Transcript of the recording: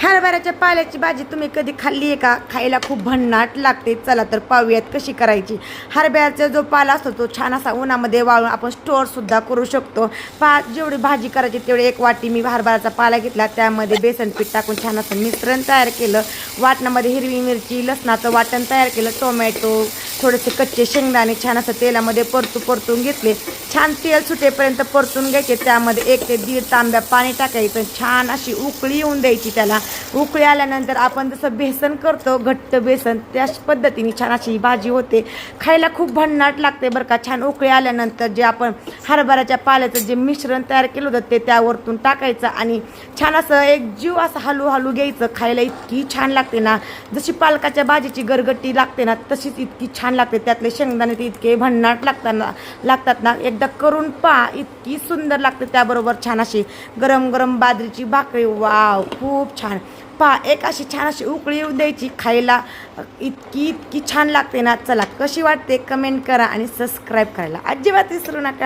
हरभऱ्याच्या पाल्याची भाजी तुम्ही कधी खाल्ली आहे का? खायला खूप भन्नाट लागते. चला तर पाहूयात कशी करायची. हरभऱ्याचा जो पाला असतो तो छान असा उन्हामध्ये वाळून आपण स्टोअरसुद्धा करू शकतो. जेवढी भाजी करायची तेवढी एक वाटी मी हरभऱ्याचा पाला घेतला. त्यामध्ये बेसन पीठ टाकून छान असं मिश्रण तयार केलं. वाटणामध्ये हिरवी मिरची, लसणाचं वाटण तयार केलं. टोमॅटो, थोडेसे कच्चे शेंगदाणे छान असं तेलामध्ये परतून घेतले. छान तेल सुटेपर्यंत परतून घ्यायचे. त्यामध्ये 1 ते 1.5 तांब्या पाणी टाकायचं. छान अशी उकळी येऊन द्यायची. त्याला उकळी आल्यानंतर आपण जसं बेसन करतो घट्ट बेसन त्याच पद्धतीने छान अशी ही भाजी होते. खायला खूप भन्नाट लागते बरं का. छान उकळी आल्यानंतर जे आपण हरभऱ्याच्या पाल्याचं जे मिश्रण तयार केलं होतं ते त्यावरतून टाकायचं आणि छान असं एक जीव असं हलू घ्यायचं. खायला इतकी छान लागते ना, जशी पालकाच्या भाजीची गरगटी लागते ना तशीच इतकी छान लागते. त्यातले शेंगदाणे ते इतके भन्नाट लागतात ना, एकदा करून पहा. इतकी सुंदर लागते. त्याबरोबर छान अशी गरम गरम बाजरीची भाकरी. वाव, खूप छान. पहा, एक अशी छान अशी उकळी येऊ द्यायची. खायला इतकी छान लागते ना. चला, कशी वाटते कमेंट करा आणि सबस्क्राईब करायला अजिबात विसरू नका.